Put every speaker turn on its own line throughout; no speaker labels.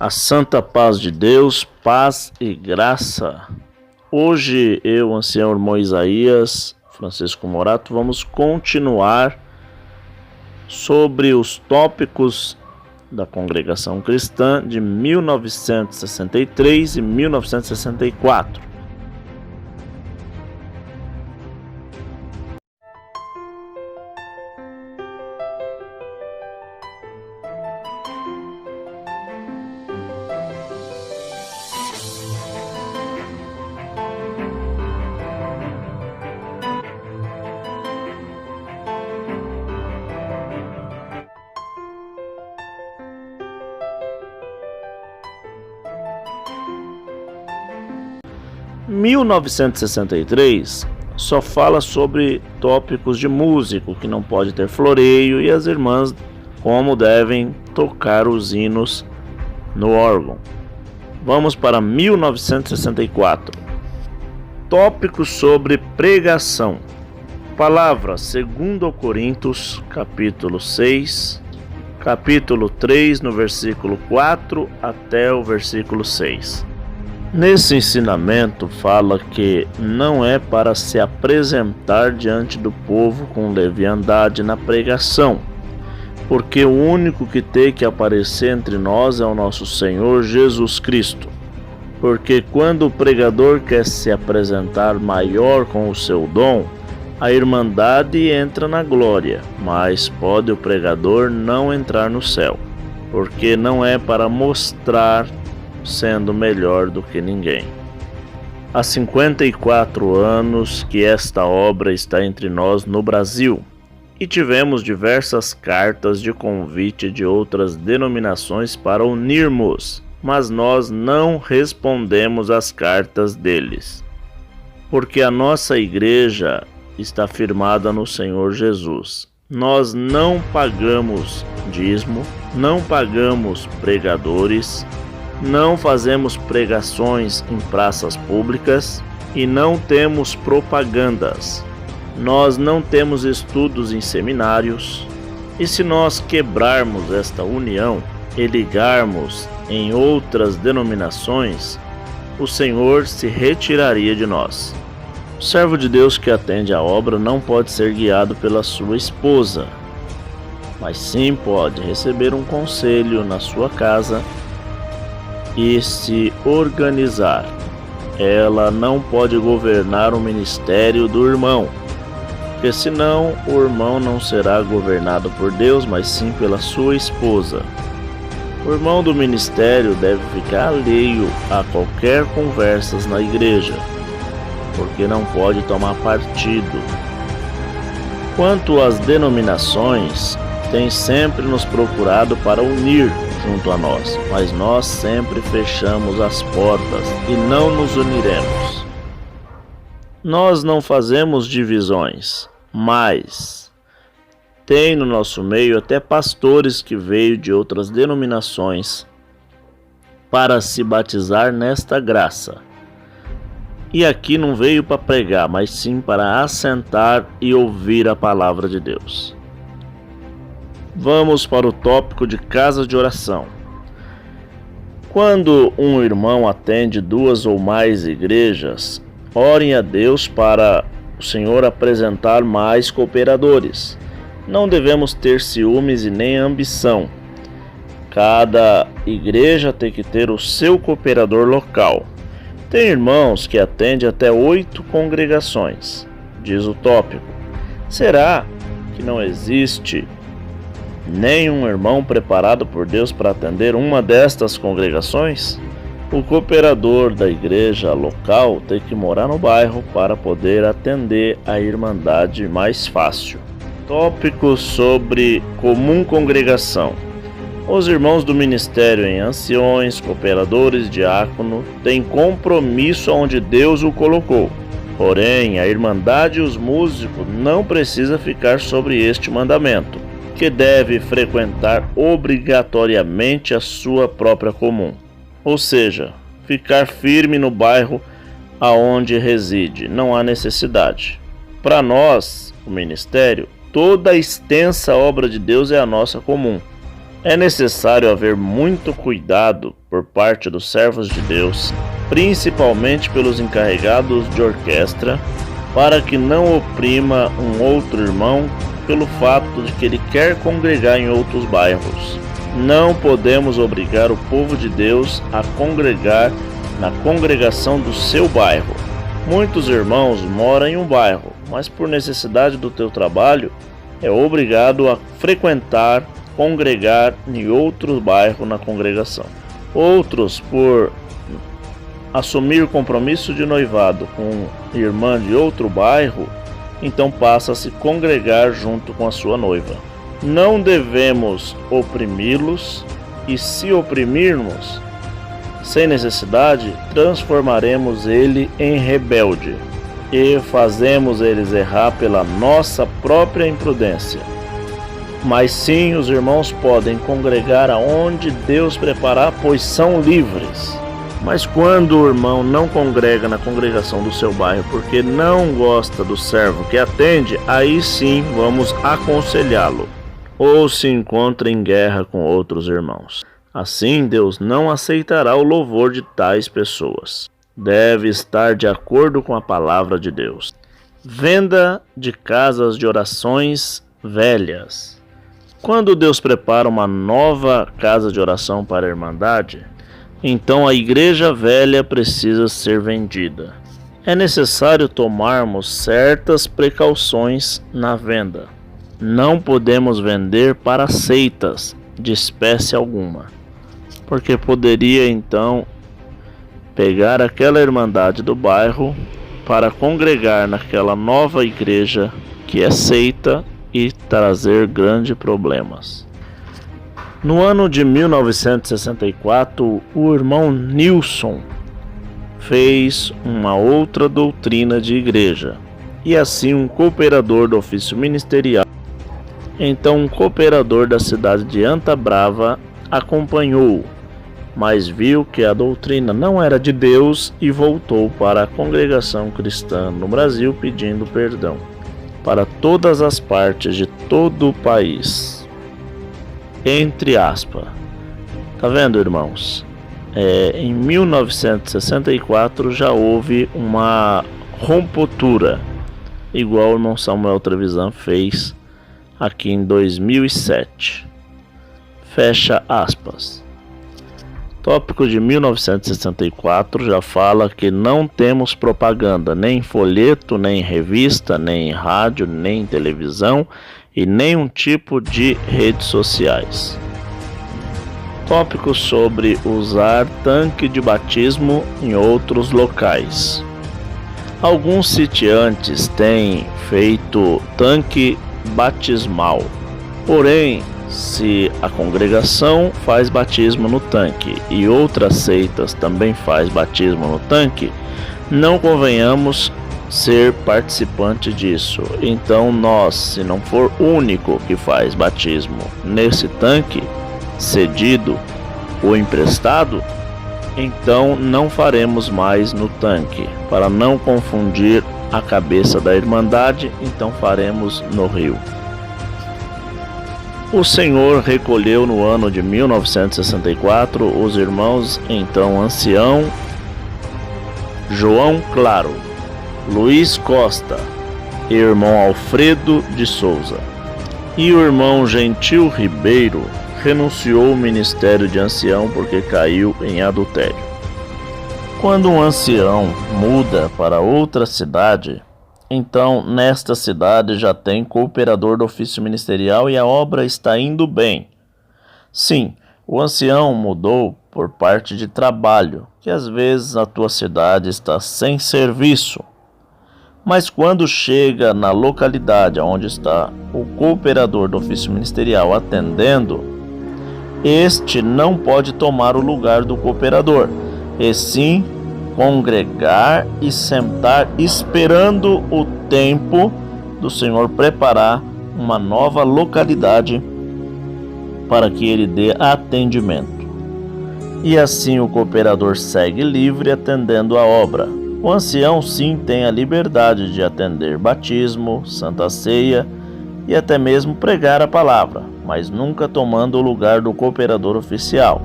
A santa paz de Deus, paz e graça. Hoje eu, ancião irmão Isaías, Francisco Morato, vamos continuar sobre os tópicos da Congregação Cristã de 1963 e 1964. 1963 só fala sobre tópicos de músico, que não pode ter floreio, e as irmãs como devem tocar os hinos no órgão. Vamos para 1964. Tópicos sobre pregação. Palavra 2 Coríntios, capítulo 6, capítulo 3, no versículo 4 até o versículo 6. Nesse ensinamento fala que não é para se apresentar diante do povo com leviandade na pregação, porque o único que tem que aparecer entre nós é o nosso Senhor Jesus Cristo. Porque quando o pregador quer se apresentar maior com o seu dom, a irmandade entra na glória, mas pode o pregador não entrar no céu, porque não é para mostrar sendo melhor do que ninguém. Há 54 anos que esta obra está entre nós no Brasil, e tivemos diversas cartas de convite de outras denominações para unirmos, mas nós não respondemos às cartas deles, porque a nossa igreja está firmada no Senhor Jesus. Nós não pagamos dízimo, não pagamos pregadores, não fazemos pregações em praças públicas e não temos propagandas. Nós não temos estudos em seminários. E se nós quebrarmos esta união e ligarmos em outras denominações, o Senhor se retiraria de nós. O servo de Deus que atende à obra não pode ser guiado pela sua esposa, mas sim pode receber um conselho na sua casa e se organizar. Ela não pode governar o ministério do irmão, porque senão o irmão não será governado por Deus, mas sim pela sua esposa. O irmão do ministério deve ficar alheio a qualquer conversas na igreja, porque não pode tomar partido. Quanto às denominações, tem sempre nos procurado para unir junto a nós, mas nós sempre fechamos as portas e não nos uniremos. Nós não fazemos divisões, mas tem no nosso meio até pastores que veio de outras denominações para se batizar nesta graça. E aqui não veio para pregar, mas sim para assentar e ouvir a palavra de Deus. Vamos para o tópico de casa de oração. Quando um irmão atende 2 ou mais igrejas, orem a Deus para o Senhor apresentar mais cooperadores. Não devemos ter ciúmes e nem ambição. Cada igreja tem que ter o seu cooperador local. Tem irmãos que atendem até 8 congregações, diz o tópico. Será que não existe nenhum irmão preparado por Deus para atender uma destas congregações? O cooperador da igreja local tem que morar no bairro para poder atender a irmandade mais fácil. Tópico sobre comum congregação. Os irmãos do ministério em anciões, cooperadores, diácono, têm compromisso onde Deus o colocou. Porém, a irmandade e os músicos não precisam ficar sobre este mandamento, que deve frequentar obrigatoriamente a sua própria comum, ou seja, ficar firme no bairro aonde reside, não há necessidade. Para nós, o ministério, toda a extensa obra de Deus é a nossa comum. É necessário haver muito cuidado por parte dos servos de Deus, principalmente pelos encarregados de orquestra, para que não oprima um outro irmão pelo fato de que ele quer congregar em outros bairros. Não podemos obrigar o povo de Deus a congregar na congregação do seu bairro. Muitos irmãos moram em um bairro, mas por necessidade do teu trabalho é obrigado a frequentar, congregar em outro bairro na congregação. Outros, por assumir compromisso de noivado com irmã de outro bairro, então passa a se congregar junto com a sua noiva. Não devemos oprimi-los, e se oprimirmos sem necessidade, transformaremos ele em rebelde e fazemos eles errar pela nossa própria imprudência. Mas sim, os irmãos podem congregar aonde Deus preparar, pois são livres. Mas quando o irmão não congrega na congregação do seu bairro porque não gosta do servo que atende, aí sim vamos aconselhá-lo, ou se encontra em guerra com outros irmãos. Assim, Deus não aceitará o louvor de tais pessoas. Deve estar de acordo com a palavra de Deus. Venda de casas de orações velhas. Quando Deus prepara uma nova casa de oração para a Irmandade, então a igreja velha precisa ser vendida. É necessário tomarmos certas precauções na venda. Não podemos vender para seitas de espécie alguma, porque poderia então pegar aquela irmandade do bairro para congregar naquela nova igreja que é seita e trazer grandes problemas. No ano de 1964, o irmão Nilson fez uma outra doutrina de igreja, e assim um cooperador do ofício ministerial, então um cooperador da cidade de Antabrava, acompanhou-o, mas viu que a doutrina não era de Deus e voltou para a congregação cristã no Brasil pedindo perdão para todas as partes de todo o país. Entre aspas. Tá vendo, irmãos? Em 1964 já houve uma rompotura, igual o irmão Samuel Trevisan fez aqui em 2007. Fecha aspas. Tópico de 1964 já fala que não temos propaganda, nem em folheto, nem em revista, nem em rádio, nem em televisão e nenhum tipo de redes sociais. Tópico sobre usar tanque de batismo em outros locais. Alguns sitiantes têm feito tanque batismal, porém, se a congregação faz batismo no tanque e outras seitas também faz batismo no tanque, não convenhamos ser participante disso. Então nós, se não for o único que faz batismo nesse tanque, cedido ou emprestado, então não faremos mais no tanque, para não confundir a cabeça da Irmandade, então faremos no rio. O Senhor recolheu no ano de 1964 os irmãos então ancião João Claro, Luiz Costa e irmão Alfredo de Souza. E o irmão Gentil Ribeiro renunciou ao ministério de ancião porque caiu em adultério. Quando um ancião muda para outra cidade, então nesta cidade já tem cooperador do ofício ministerial e a obra está indo bem. Sim, o ancião mudou por parte de trabalho, que às vezes a tua cidade está sem serviço. Mas quando chega na localidade onde está o cooperador do ofício ministerial atendendo, este não pode tomar o lugar do cooperador, e sim congregar e sentar esperando o tempo do Senhor preparar uma nova localidade para que ele dê atendimento. E assim o cooperador segue livre atendendo a obra. O ancião sim tem a liberdade de atender batismo, santa ceia e até mesmo pregar a palavra, mas nunca tomando o lugar do cooperador oficial.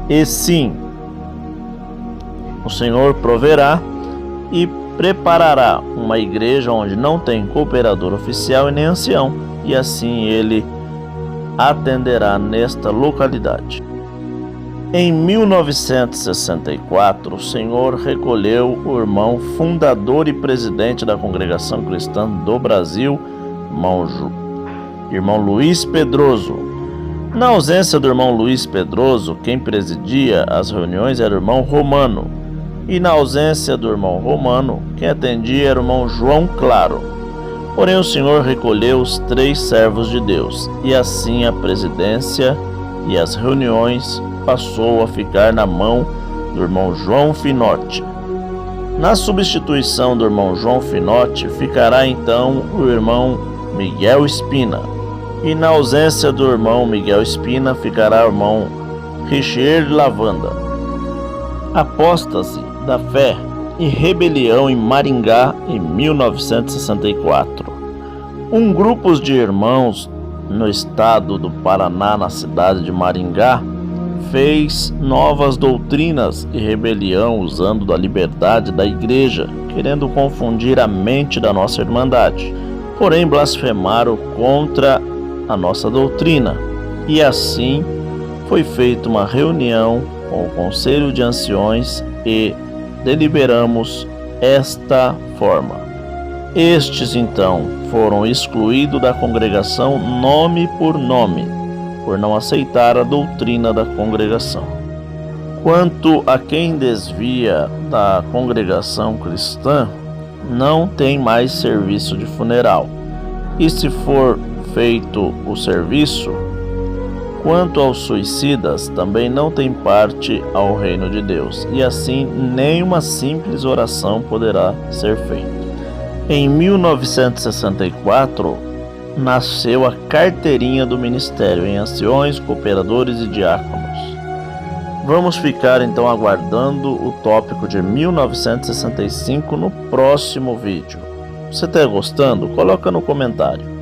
E sim, o Senhor proverá e preparará uma igreja onde não tem cooperador oficial e nem ancião, e assim ele atenderá nesta localidade. Em 1964, o Senhor recolheu o irmão fundador e presidente da Congregação Cristã do Brasil, irmão Luiz Pedroso. Na ausência do irmão Luiz Pedroso, quem presidia as reuniões era o irmão Romano, e na ausência do irmão Romano, quem atendia era o irmão João Claro. Porém, o Senhor recolheu os 3 servos de Deus, e assim a presidência e as reuniões passou a ficar na mão do irmão João Finotti. Na substituição do irmão João Finotti, ficará então o irmão Miguel Espina, e na ausência do irmão Miguel Espina, ficará o irmão Richer Lavanda. Apóstase da fé e rebelião em Maringá em 1964. Um grupo de irmãos no estado do Paraná, na cidade de Maringá, fez novas doutrinas e rebelião usando da liberdade da igreja, querendo confundir a mente da nossa irmandade. Porém, blasfemaram contra a nossa doutrina, e assim foi feita uma reunião com o Conselho de Anciões e deliberamos esta forma. Estes então foram excluídos da congregação nome por nome, por não aceitar a doutrina da congregação. Quanto a quem desvia da congregação cristã, não tem mais serviço de funeral. E se for feito o serviço, quanto aos suicidas, também não tem parte ao reino de Deus, e assim nem uma simples oração poderá ser feita. Em 1964, nasceu a carteirinha do ministério em anciões, cooperadores e diáconos. Vamos ficar então aguardando o tópico de 1965 no próximo vídeo. Se está gostando, coloca no comentário.